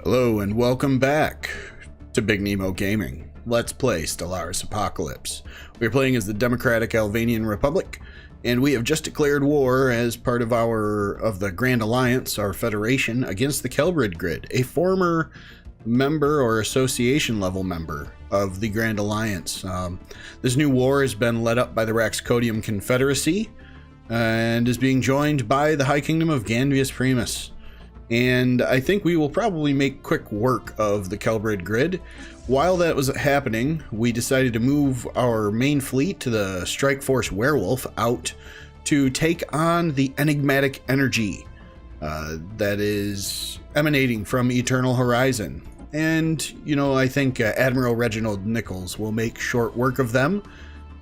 Hello and welcome back to Big Nemo Gaming. Let's play Stellaris Apocalypse. We are playing as the Democratic Albanian Republic, and we have just declared war as part of the Grand Alliance, our federation, against the Kelbrid Grid, a former member or association level member of the Grand Alliance. This new war has been led up by the Raxcodium Confederacy and is being joined by the High Kingdom of Ganvius Primus. And I think we will probably make quick work of the Kelbrid Grid. While that was happening, we decided to move our main fleet to the Strike Force Werewolf out to take on the enigmatic energy that is emanating from Eternal Horizon. And, you know, I think Admiral Reginald Nichols will make short work of them.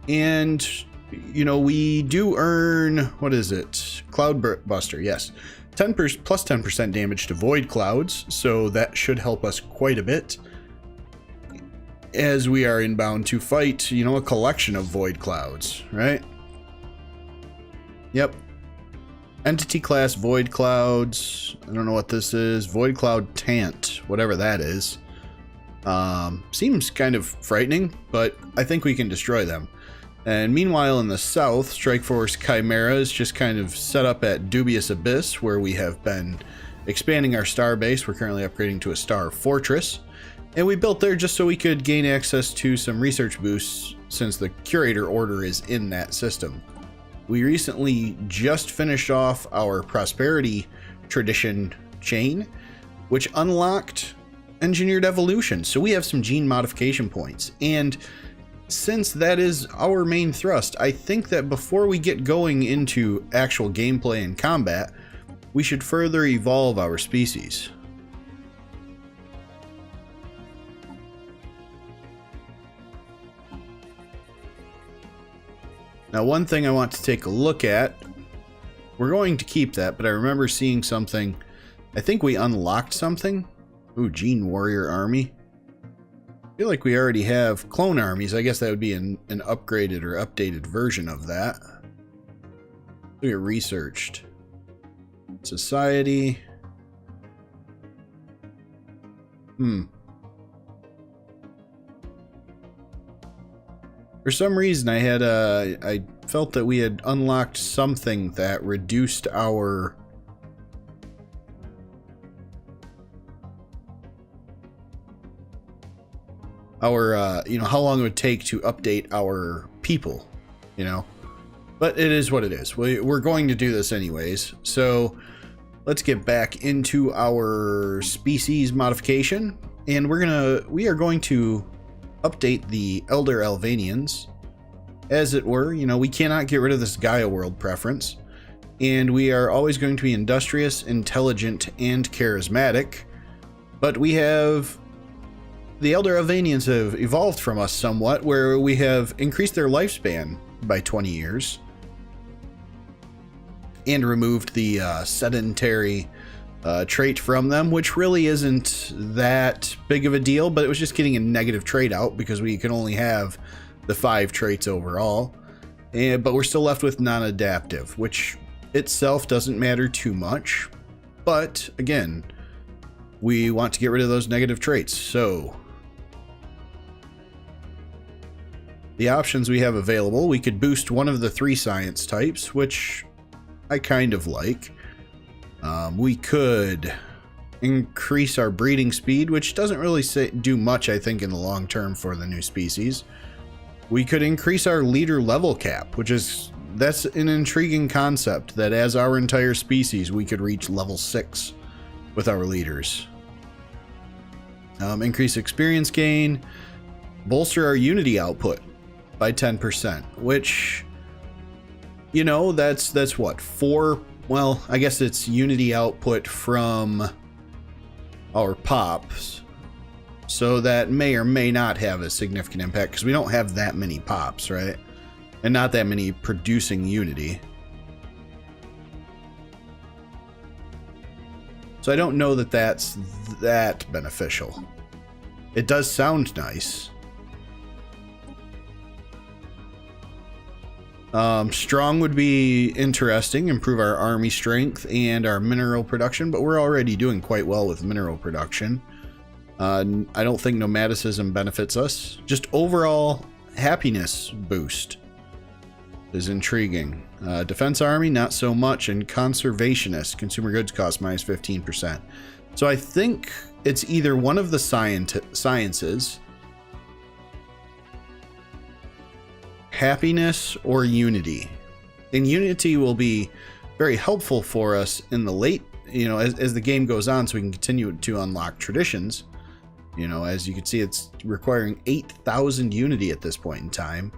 And, you know, we do earn, what is it? Cloudbuster, yes. 10% damage to void clouds, so that should help us quite a bit as we are inbound to fight, you know, a collection of void clouds, right? Yep. Entity class void clouds. I don't know what this is. Void cloud tant, whatever that is. Seems kind of frightening, but I think we can destroy them. And meanwhile, in the south, Strike Force Chimera is just kind of set up at Dubious Abyss, where we have been expanding our star base. We're currently upgrading to a star fortress. And we built there just so we could gain access to some research boosts, since the Curator Order is in that system. We recently just finished off our Prosperity Tradition chain, which unlocked Engineered Evolution. So we have some gene modification points. And since that is our main thrust, I think that before we get going into actual gameplay and combat, we should further evolve our species. Now, one thing I want to take a look at, we're going to keep that, but I remember seeing something. I think we unlocked something. Ooh, Gene Warrior Army. I feel like we already have clone armies. I guess that would be an upgraded or updated version of that. We are researched. Society. For some reason, I felt that we had unlocked something that reduced our you know, how long it would take to update our people, you know, but it is what it is. We're going to do this anyways. So let's get back into our species modification, and we are going to update the Elder Albanians, as it were. You know, we cannot get rid of this Gaia world preference, and we are always going to be industrious, intelligent, and charismatic, but the Elder Albanians have evolved from us somewhat, where we have increased their lifespan by 20 years and removed the sedentary trait from them, which really isn't that big of a deal, but it was just getting a negative trait out because we can only have the 5 traits overall. But we're still left with non-adaptive, which itself doesn't matter too much. But again, we want to get rid of those negative traits, so the options we have available, we could boost one of the 3 science types, which I kind of like. We could increase our breeding speed, which doesn't really do much, I think, in the long term for the new species. We could increase our leader level cap, that's an intriguing concept, that as our entire species, we could reach level 6 with our leaders. Increase experience gain, bolster our unity output by 10%, which, you know, that's what, 4, well, I guess it's unity output from our pops, so that may or may not have a significant impact, because we don't have that many pops, right? And not that many producing unity. So I don't know that that's that beneficial. It does sound nice. Strong would be interesting, improve our army strength and our mineral production, but we're already doing quite well with mineral production. I don't think nomadicism benefits us. Just overall happiness boost is intriguing. Defense army, not so much, and conservationist, consumer goods cost minus 15%. So I think it's either one of the sciences, happiness or unity. And unity will be very helpful for us in the late, as the game goes on, so we can continue to unlock traditions. As you can see, it's requiring 8,000 unity at this point in time.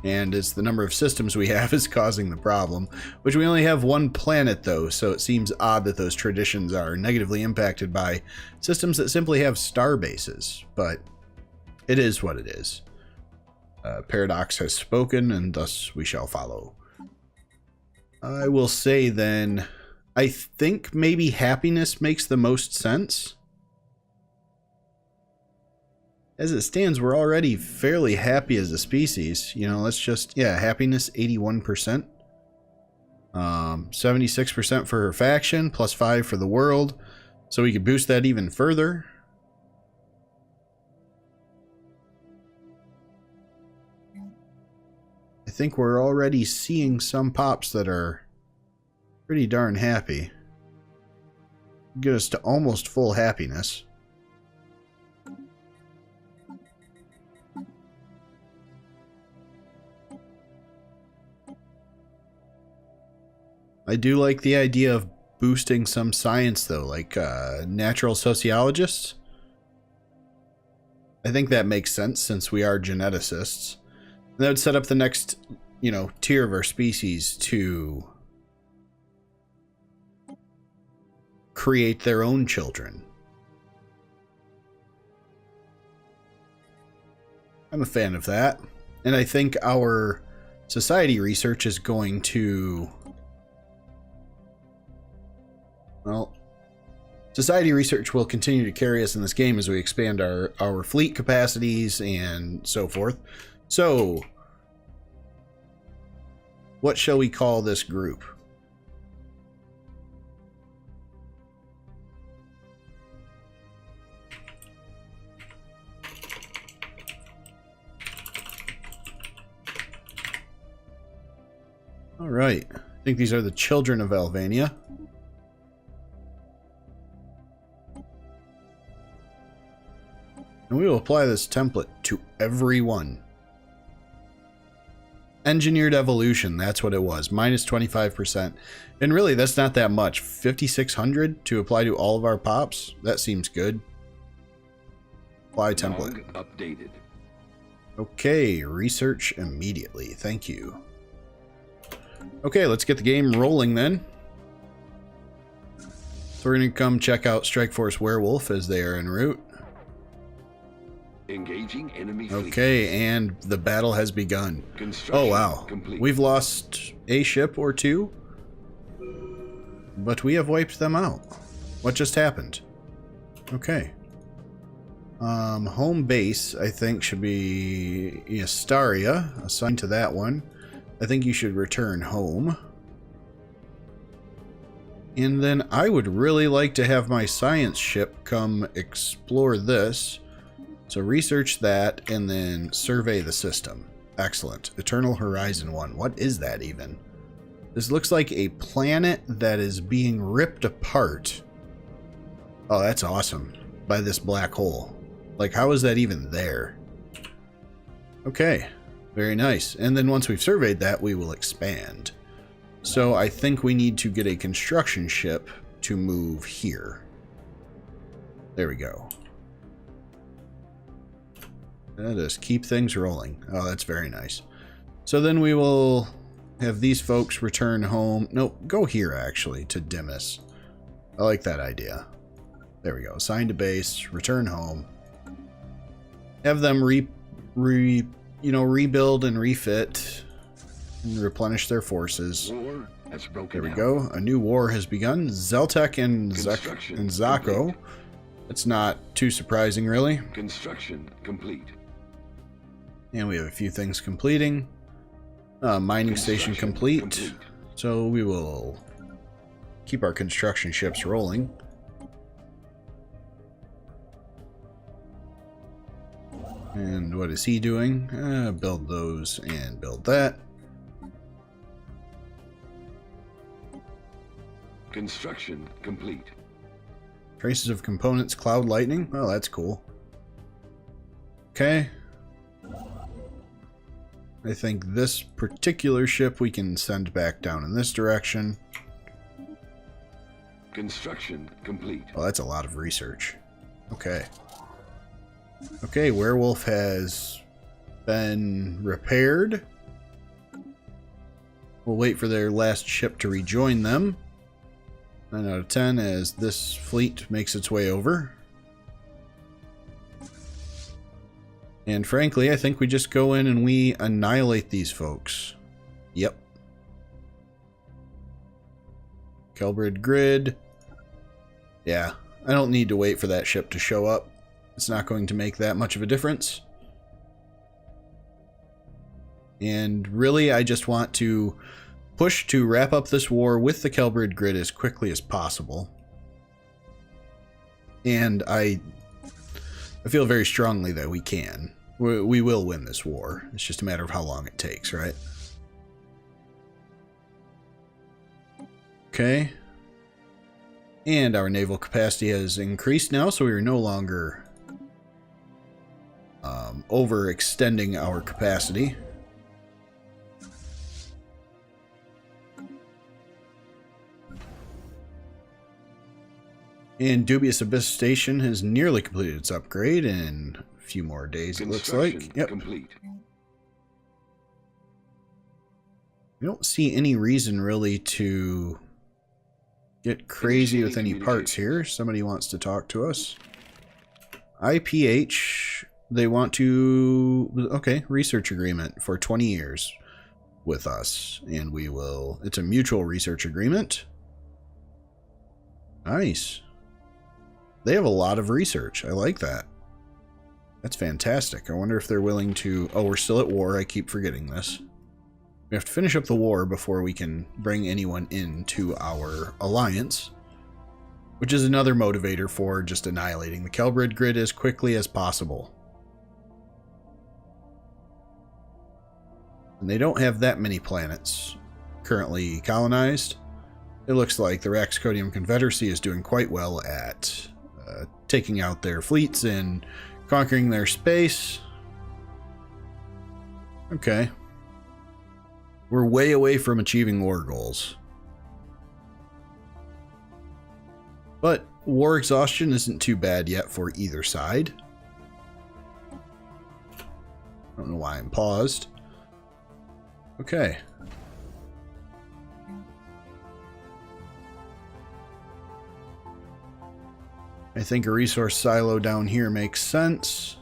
And it's the number of systems we have is causing the problem, which we only have one planet though, so it seems odd that those traditions are negatively impacted by systems that simply have star bases, but it is what it is. Paradox has spoken, and thus we shall follow. I will say then, I think maybe happiness makes the most sense. As it stands, we're already fairly happy as a species. Let's just, happiness 81%. 76% for her faction, plus 5 for the world. So we could boost that even further. I think we're already seeing some pops that are pretty darn happy. Get us to almost full happiness. I do like the idea of boosting some science though, like natural sociologists. I think that makes sense since we are geneticists. And that would set up the next, tier of our species to create their own children. I'm a fan of that. And I think our society research is going to... Well, society research will continue to carry us in this game as we expand our fleet capacities and so forth. So, what shall we call this group? All right. I think these are the children of Albania. And we will apply this template to everyone. Engineered evolution, that's what it was. Minus 25%. And really, that's not that much. 5,600 to apply to all of our pops? That seems good. Apply template. Updated. Okay, research immediately. Thank you. Okay, let's get the game rolling then. So we're going to come check out Strike Force Werewolf as they are en route. Engaging enemy fleet. Okay, and the battle has begun. Oh wow, complete. We've lost a ship or two, but we have wiped them out. What just happened? Okay. Home base, I think, should be Astaria. Assigned to that one. I think you should return home. And then I would really like to have my science ship come explore this. So research that and then survey the system. Excellent. Eternal Horizon 1. What is that even? This looks like a planet that is being ripped apart. Oh, that's awesome. By this black hole. Like, how is that even there? Okay. Very nice. And then once we've surveyed that, we will expand. So I think we need to get a construction ship to move here. There we go. Just keep things rolling. Oh, that's very nice. So then we will have these folks return home. Nope, go here actually to Dimas. I like that idea. There we go. Assign to base, return home. Have them rebuild and refit and replenish their forces. War has broken There we out. go. A new war has begun. Zeltek and Zako. Complete. It's not too surprising, really. Construction complete. And we have a few things completing. Mining station complete. So we will keep our construction ships rolling. And what is he doing? Build those and build that. Construction complete. Traces of components, cloud lightning. Oh, that's cool. Okay. I think this particular ship we can send back down in this direction. Construction complete. Well, that's a lot of research. Okay. Okay, Werewolf has been repaired. We'll wait for their last ship to rejoin them. 9 out of 10 as this fleet makes its way over. And frankly, I think we just go in and we annihilate these folks. Yep. Kelbrid grid. Yeah, I don't need to wait for that ship to show up. It's not going to make that much of a difference. And really, I just want to push to wrap up this war with the Kelbrid grid as quickly as possible. And I feel very strongly that we can. We will win this war. It's just a matter of how long it takes, right? Okay. And our naval capacity has increased now, so we are no longer overextending our capacity. And Dubious Abyss Station has nearly completed its upgrade in a few more days, it looks like. Yep. Complete. I don't see any reason really to get crazy with any parts here. Somebody wants to talk to us. IPH, they want to... Okay, research agreement for 20 years with us. And we will... It's a mutual research agreement. Nice. They have a lot of research. I like that. That's fantastic. I wonder if they're willing to... Oh, we're still at war. I keep forgetting this. We have to finish up the war before we can bring anyone into our alliance, which is another motivator for just annihilating the Kelbrid grid as quickly as possible. And they don't have that many planets currently colonized. It looks like the Raxcodium Confederacy is doing quite well at taking out their fleets and conquering their space. Okay. We're way away from achieving war goals. But war exhaustion isn't too bad yet for either side. I don't know why I'm paused. Okay. I think a resource silo down here makes sense.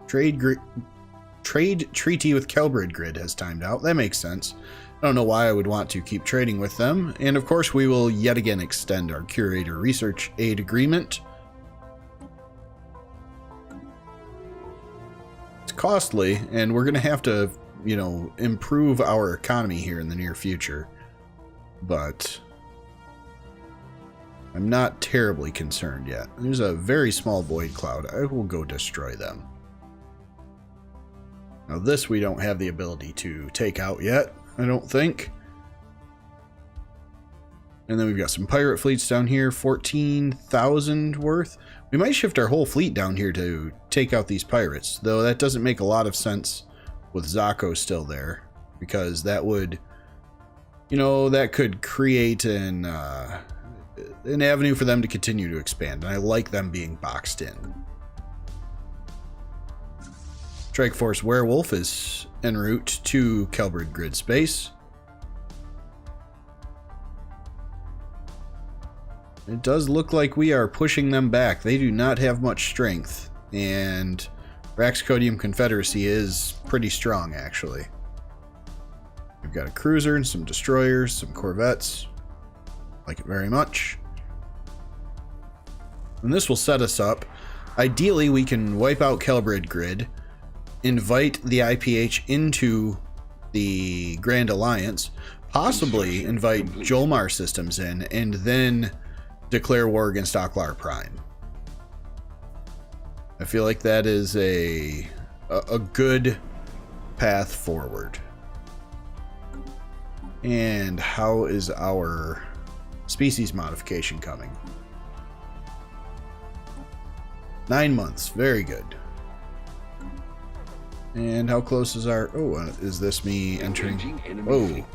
Trade treaty with Kelbrid grid has timed out. That makes sense. I don't know why I would want to keep trading with them. And of course, we will yet again extend our curator research aid agreement. It's costly, and we're going to have to, you know, improve our economy here in the near future. But I'm not terribly concerned yet. There's a very small void cloud. I will go destroy them. Now this we don't have the ability to take out yet, I don't think. And then we've got some pirate fleets down here, 14,000 worth. We might shift our whole fleet down here to take out these pirates, though that doesn't make a lot of sense with Zako still there, because that would, you know, that could create an avenue for them to continue to expand, and I like them being boxed in. Strike Force Werewolf is en route to Kelbrid grid space. It does look like we are pushing them back. They do not have much strength, and Raxcodium Confederacy is pretty strong, actually. We've got a cruiser and some destroyers, some corvettes. Like it very much. And this will set us up. Ideally, we can wipe out Kelbrid Grid, invite the IPH into the Grand Alliance, possibly invite Jolmar systems in, and then declare war against Aklar Prime. I feel like that is a good path forward. And how is our species modification coming? 9 months. Very good. And how close is our... Oh, is this me entering? Oh.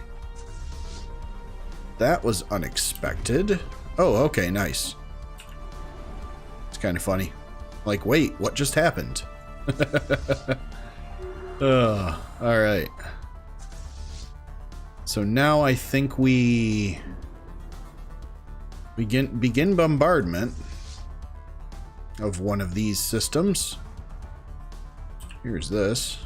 That was unexpected. Oh, okay, nice. It's kind of funny. Like, wait, what just happened? Alright. So now I think we begin bombardment of one of these systems. Here's this.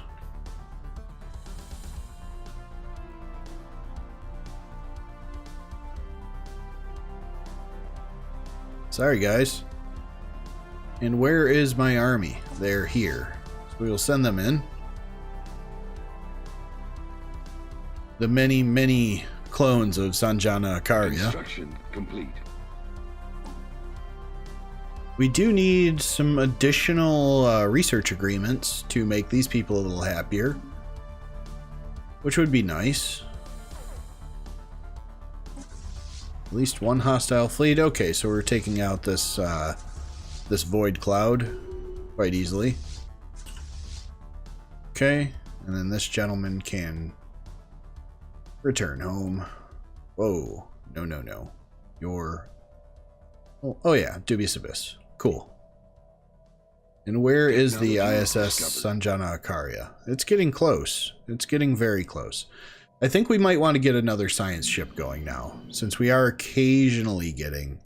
Sorry, guys. And where is my army? They're here. So we will send them in. The many, many clones of Sanjana Akarya. Construction complete. We do need some additional research agreements to make these people a little happier, which would be nice. At least one hostile fleet. Okay, so we're taking out this this void cloud quite easily. Okay, and then this gentleman can return home. Whoa, no. You're... Oh yeah, Dubious Abyss. Cool. And where is the ISS Sanjana Akarya? It's getting close. It's getting very close. I think we might want to get another science ship going now, since we are occasionally getting,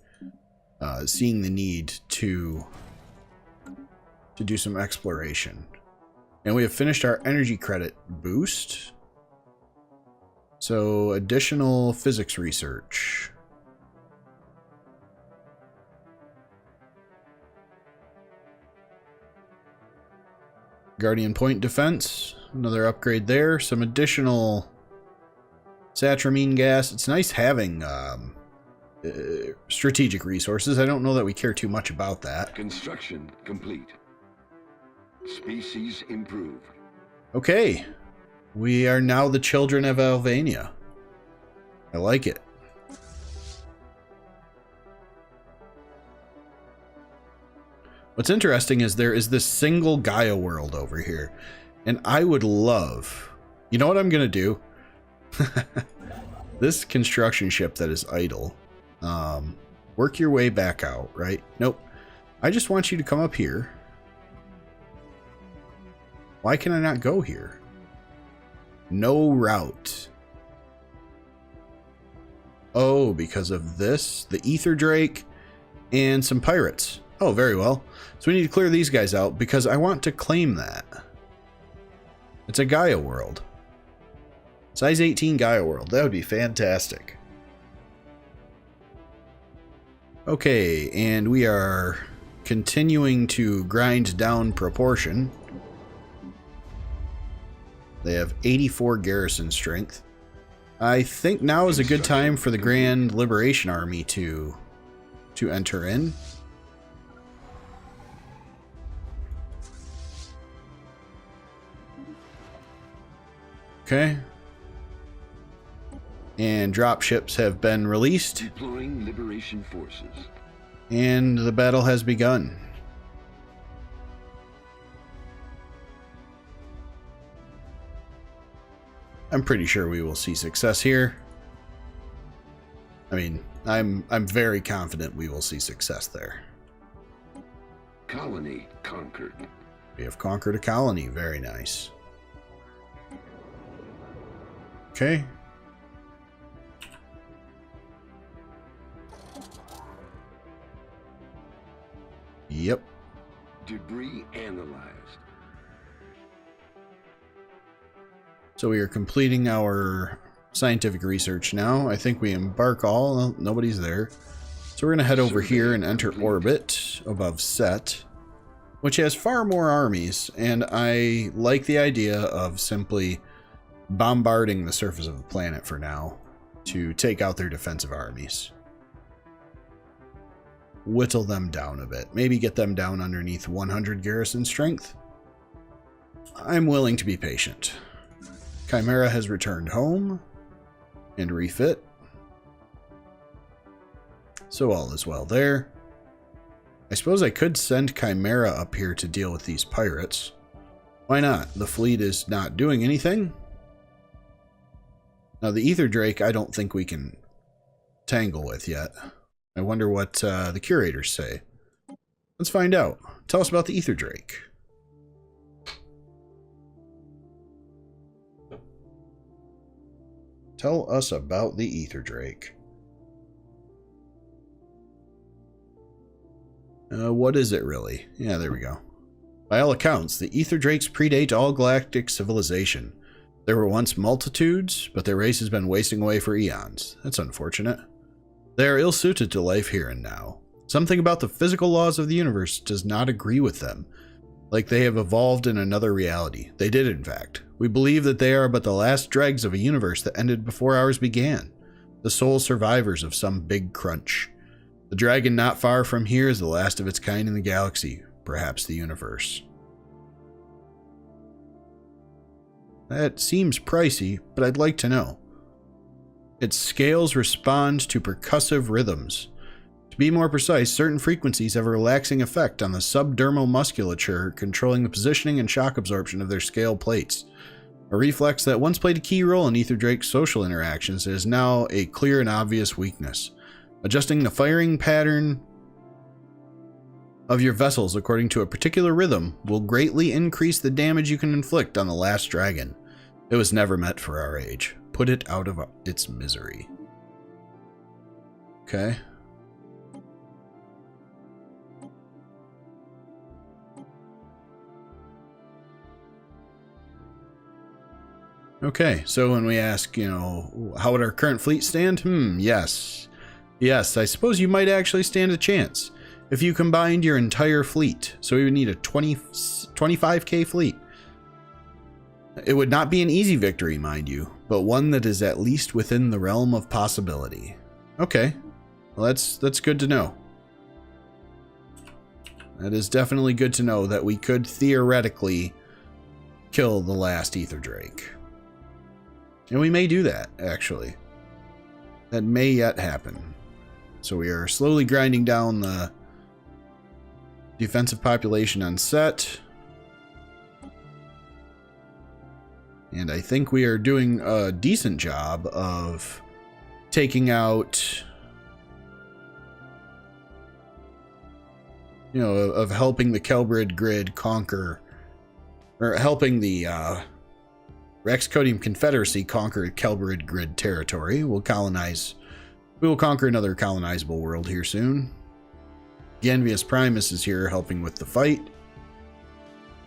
seeing the need to do some exploration. And we have finished our energy credit boost. So, additional physics research. Guardian Point defense. Another upgrade there. Some additional satramine gas. It's nice having strategic resources. I don't know that we care too much about that. Construction complete. Species improved. Okay. We are now the children of Alvania. I like it. What's interesting is there is this single Gaia world over here. And I would love... You know what I'm going to do? This construction ship that is idle. Work your way back out, right? Nope. I just want you to come up here. Why can I not go here? No route. Oh, because of this, the Ether Drake, and some pirates. Oh, very well. So we need to clear these guys out because I want to claim that. It's a Gaia world. Size 18 Gaia world. That would be fantastic. Okay, and we are continuing to grind down proportion. They have 84 garrison strength. I think now is a good time for the Grand Liberation Army to enter in. Okay. And dropships have been released. Deploying liberation forces. And the battle has begun. I'm pretty sure we will see success here. I mean, I'm very confident we will see success there. Colony conquered. We have conquered a colony. Very nice. Okay. Yep. Debris analyzed. So we are completing our scientific research now. I think we embark all. Nobody's there. So we're going to head over here and enter orbit. planet above Set, which has far more armies, and I like the idea of simply bombarding the surface of the planet for now to take out their defensive armies. Whittle them down a bit. Maybe get them down underneath 100 garrison strength. I'm willing to be patient. Chimera has returned home and refit. So all is well there. I suppose I could send Chimera up here to deal with these pirates. Why not? The fleet is not doing anything. Now the Ether Drake I don't think we can tangle with yet. I wonder what the curators say. Let's find out. Tell us about the Ether Drake. Tell us about the Ether Drake. What is it really? Yeah, there we go. By all accounts, the Ether Drakes predate all galactic civilization. There were once multitudes, but their race has been wasting away for eons. That's unfortunate. They are ill-suited to life here and now. Something about the physical laws of the universe does not agree with them. Like they have evolved in another reality. They did, in fact. We believe that they are but the last dregs of a universe that ended before ours began. The sole survivors of some big crunch. The dragon not far from here is the last of its kind in the galaxy, perhaps the universe. That seems pricey, but I'd like to know. Its scales respond to percussive rhythms. To be more precise, certain frequencies have a relaxing effect on the subdermal musculature, controlling the positioning and shock absorption of their scale plates. A reflex that once played a key role in Ether Drake's social interactions is now a clear and obvious weakness. Adjusting the firing pattern of your vessels according to a particular rhythm will greatly increase the damage you can inflict on the last dragon. It was never meant for our age. Put it out of its misery. Okay. Okay, so when we ask, you know, how would our current fleet stand? Yes. Yes, I suppose you might actually stand a chance if you combined your entire fleet. So we would need a 25k fleet. It would not be an easy victory, mind you, but one that is at least within the realm of possibility. Okay, well that's good to know. That is definitely good to know that we could theoretically kill the last Ether Drake. And we may do that, actually. That may yet happen. So we are slowly grinding down the defensive population on Set. And I think we are doing a decent job of taking out, you know, of helping the Kelbrid grid conquer, or helping the Rexcodium Confederacy conquer Kelbrid grid territory. We will conquer another colonizable world here soon. The Envious Primus is here helping with the fight.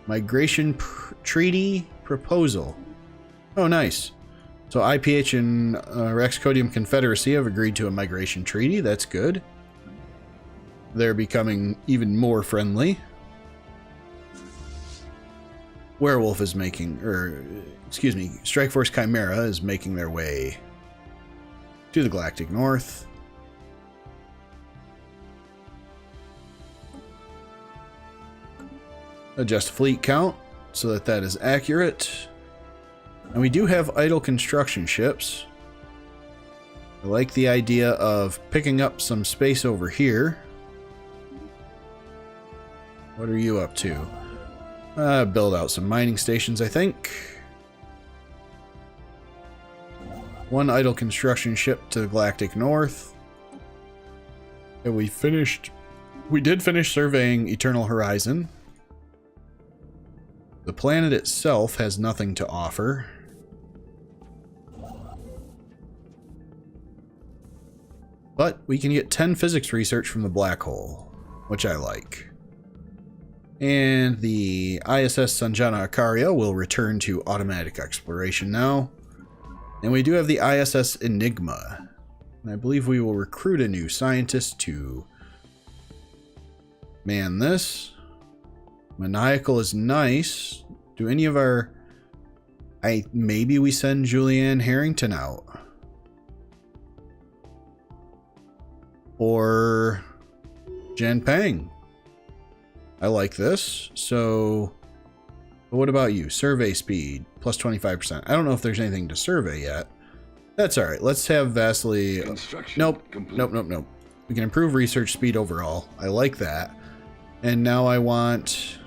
Migration treaty proposal. Oh, nice. So IPH and Rexcodium Confederacy have agreed to a migration treaty. That's good. They're becoming even more friendly. Werewolf is making, or excuse me, Strikeforce Chimera is making their way to the Galactic North. Adjust fleet count so that that is accurate. And we do have idle construction ships. I like the idea of picking up some space over here. What are you up to? Build out some mining stations, I think. One idle construction ship to the Galactic North. And we did finish surveying Eternal Horizon. The planet itself has nothing to offer. But we can get 10 physics research from the black hole, which I like. And the ISS Sanjana Akaria will return to automatic exploration now. And we do have the ISS Enigma. And I believe we will recruit a new scientist to Man, this maniacal is nice. Do any of our... maybe we send Julianne Harrington out. Or Jan Pang. I like this. So what about you? Survey speed plus 25%. I don't know if there's anything to survey yet. That's all right. Let's have Vasily. Nope. Nope. We can improve research speed overall. I like that. And now I want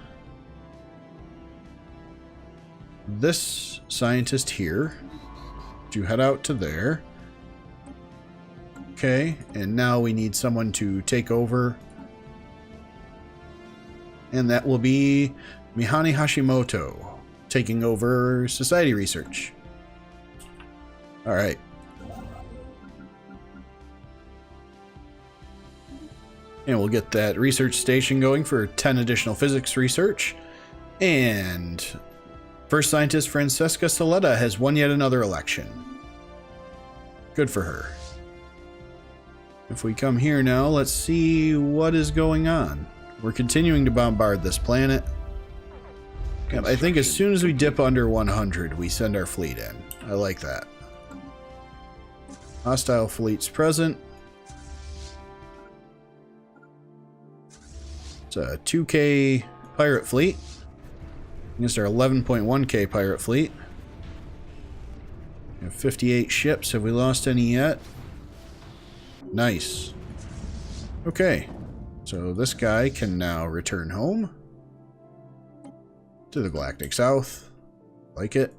this scientist here to head out to there. Okay, and now we need someone to take over. And that will be Mihani Hashimoto, taking over society research. All right. And we'll get that research station going for 10 additional physics research. And first scientist Francesca Saletta has won yet another election. Good for her. If we come here now, let's see what is going on. We're continuing to bombard this planet. And I think as soon as we dip under 100, we send our fleet in. I like that. Hostile fleets present. It's a 2K pirate fleet against our 11.1K pirate fleet. We have 58 ships. Have we lost any yet? Nice. Okay. So this guy can now return home to the Galactic South. Like it.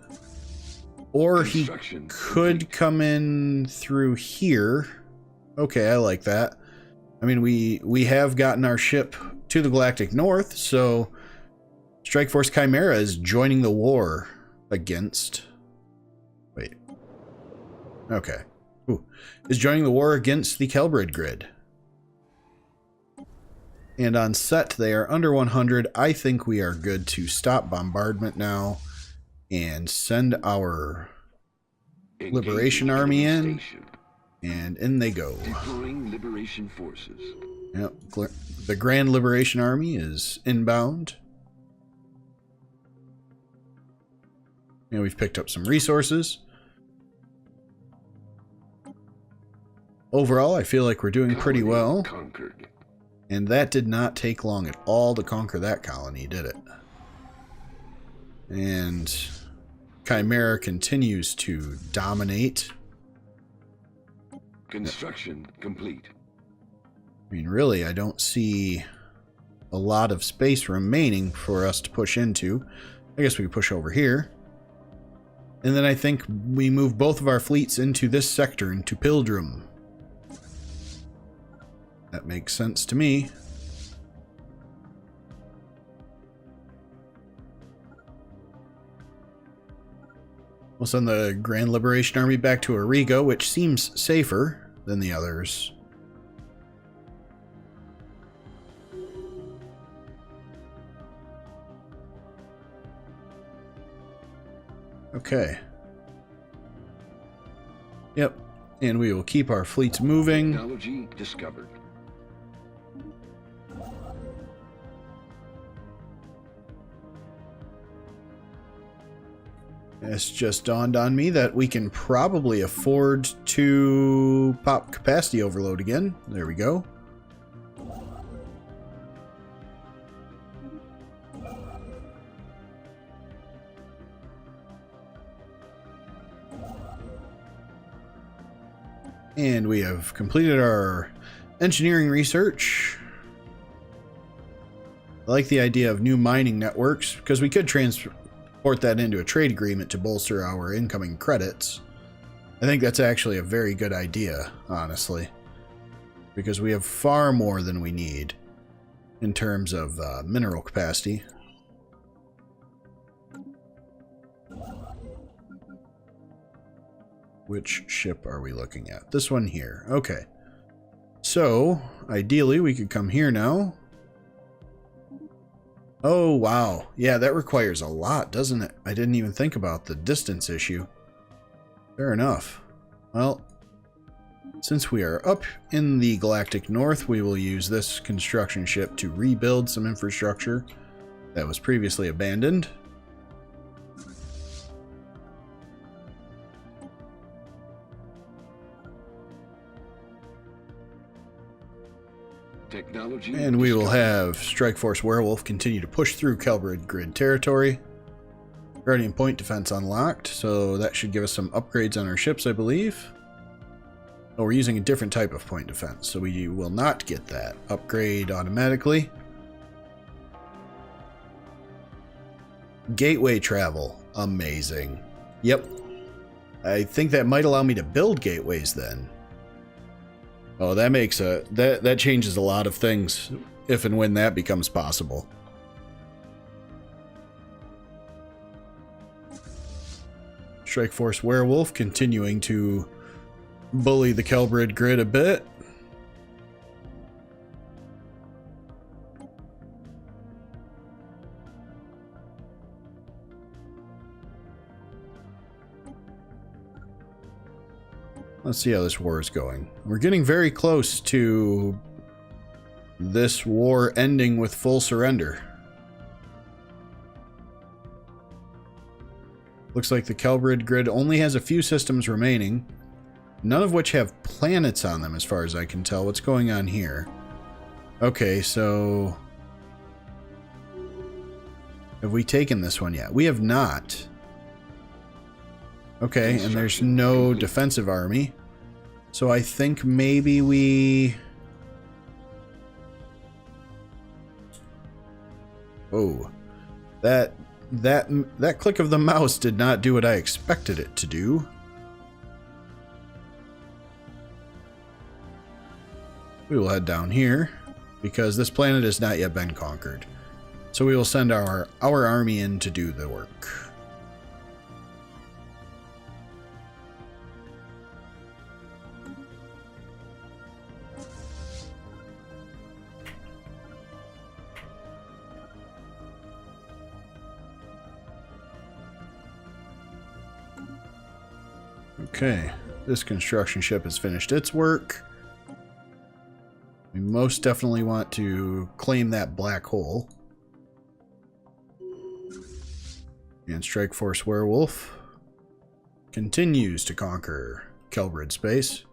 Or he could come in through here. Okay, I like that. I mean, we have gotten our ship to the Galactic North, so Strike Force Chimera is joining the war against... Wait. Okay. Ooh. Is joining the war against the Kelbrid grid. And on set, they are under 100. I think we are good to stop bombardment now and send our Liberation Army in. And in they go. Deploying Liberation Forces. Yep. The Grand Liberation Army is inbound. And we've picked up some resources. Overall, I feel like we're doing pretty well. Conquered. And that did not take long at all to conquer that colony, did it? And Chimera continues to dominate. Construction complete. I mean, really, I don't see a lot of space remaining for us to push into. I guess we could push over here. And then I think we move both of our fleets into this sector, into Pilgrim. That makes sense to me. We'll send the Grand Liberation Army back to Origo, which seems safer than the others. Okay. Yep. And we will keep our fleets moving. Technology discovered. It's just dawned on me that we can probably afford to pop capacity overload again. There we go. And we have completed our engineering research. I like the idea of new mining networks because we could transport that into a trade agreement to bolster our incoming credits. I think that's actually a very good idea, honestly, because we have far more than we need in terms of mineral capacity. Which ship are we looking at? This one here. Okay. So, ideally, we could come here now. Oh, wow. Yeah, that requires a lot, doesn't it? I didn't even think about the distance issue. Fair enough. Well, Since we are up in the galactic north, we will use this construction ship to rebuild some infrastructure that was previously abandoned. Technology And we will discovered. have Strike Force Werewolf continue to push through Kelbrid grid territory. Guardian Point defense unlocked, so that should give us some upgrades on our ships, I believe. Oh, we're using a different type of point defense, so we will not get that upgrade automatically. Gateway travel. Amazing. Yep. I think that might allow me to build gateways then. Oh, that makes that changes a lot of things if and when that becomes possible. Strike Force Werewolf continuing to bully the Kelbrid grid a bit. Let's see how this war is going. We're getting very close to this war ending with full surrender. Looks like the Kelbrid grid only has a few systems remaining, none of which have planets on them as far as I can tell. What's going on here? Okay, so have we taken this one yet? We have not. Okay, and there's no defensive army. So I think maybe we... Oh, that click of the mouse did not do what I expected it to do. We will head down here because this planet has not yet been conquered. So we will send our army in to do the work. Okay, this construction ship has finished its work. We most definitely want to claim that black hole. And Strike Force Werewolf continues to conquer Kelbrid space.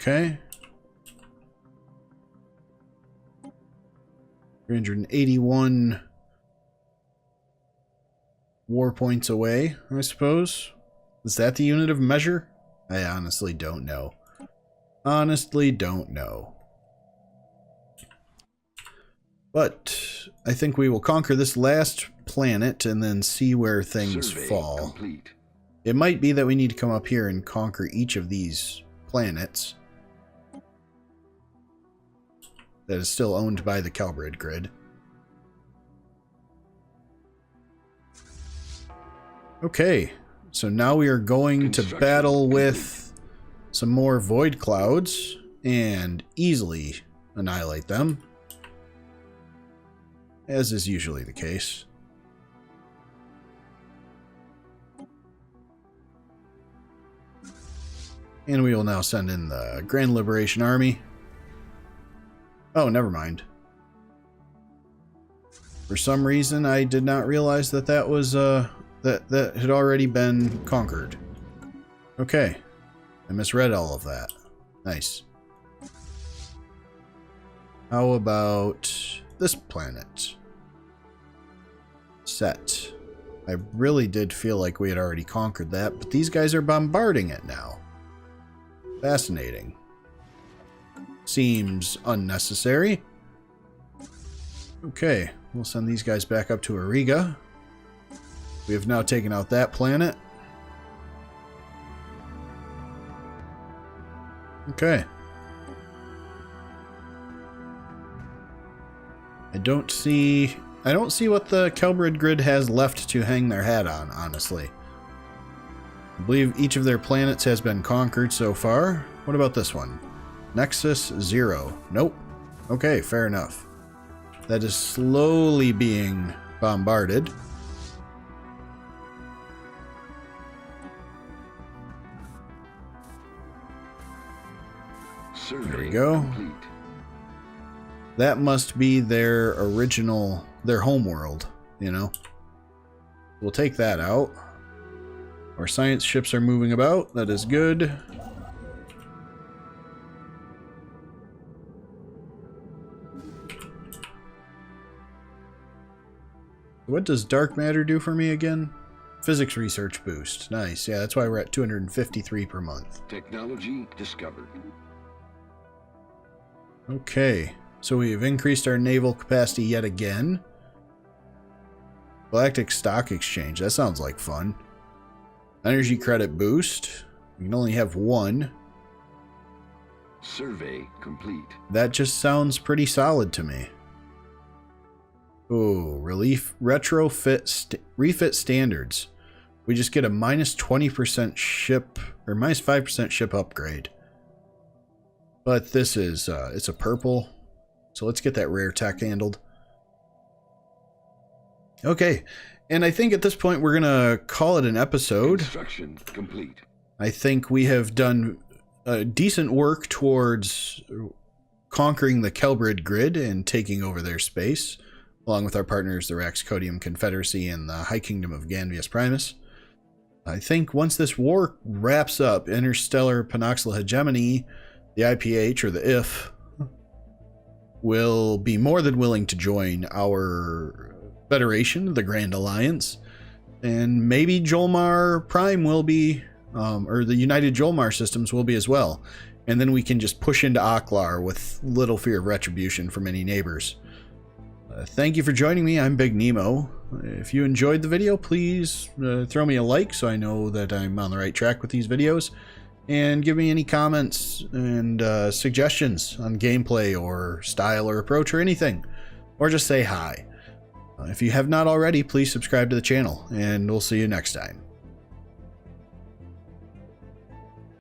Okay. 381 war points away, I suppose. Is that the unit of measure? I honestly don't know. Honestly don't know. But I think we will conquer this last planet and then see where things Survey fall. complete. It might be that we need to come up here and conquer each of these planets that is still owned by the Kelbrid grid. Okay, so now we are going to battle with some more void clouds and easily annihilate them, as is usually the case. And we will now send in the Grand Liberation Army. Oh, never mind. For some reason, I did not realize that that was, that had already been conquered. Okay. I misread all of that. Nice. How about this planet? Set. I really did feel like we had already conquered that, but these guys are bombarding it now. Fascinating. Seems unnecessary. Okay, we'll send these guys back up to Ariga. We have now taken out that planet. Okay. I don't see what the Kelbrid grid has left to hang their hat on, honestly. I believe each of their planets has been conquered so far. What about this one? Nexus 0. Nope. Okay, fair enough. That is slowly being bombarded. Survey There we go. complete. That must be their original, their home world, you know? We'll take that out. Our science ships are moving about. That is good. What does dark matter do for me again? Physics research boost. Nice. Yeah, that's why we're at 253 per month. Technology discovered. Okay. So we have increased our naval capacity yet again. Galactic Stock Exchange. That sounds like fun. Energy credit boost. We can only have one. Survey complete. That just sounds pretty solid to me. Oh, refit standards. We just get a minus 20% ship, or minus 5% ship upgrade. But this is, it's a purple. So let's get that rare tech handled. Okay. And I think at this point we're going to call it an episode. Construction complete. I think we have done decent work towards conquering the Kelbrid grid and taking over their space, along with our partners, the Raxcodium Confederacy and the High Kingdom of Ganvius Primus. I think once this war wraps up, Interstellar Penoxyl Hegemony, the IPH, or the IF, will be more than willing to join our Federation, the Grand Alliance, and maybe Jolmar Prime will be, or the United Jolmar systems will be as well. And then we can just push into Aklar with little fear of retribution from any neighbors. Thank you for joining me. I'm Big Nemo. If you enjoyed the video, please throw me a like so I know that I'm on the right track with these videos. And give me any comments and suggestions on gameplay or style or approach or anything. Or just say hi. If you have not already, please subscribe to the channel, and we'll see you next time.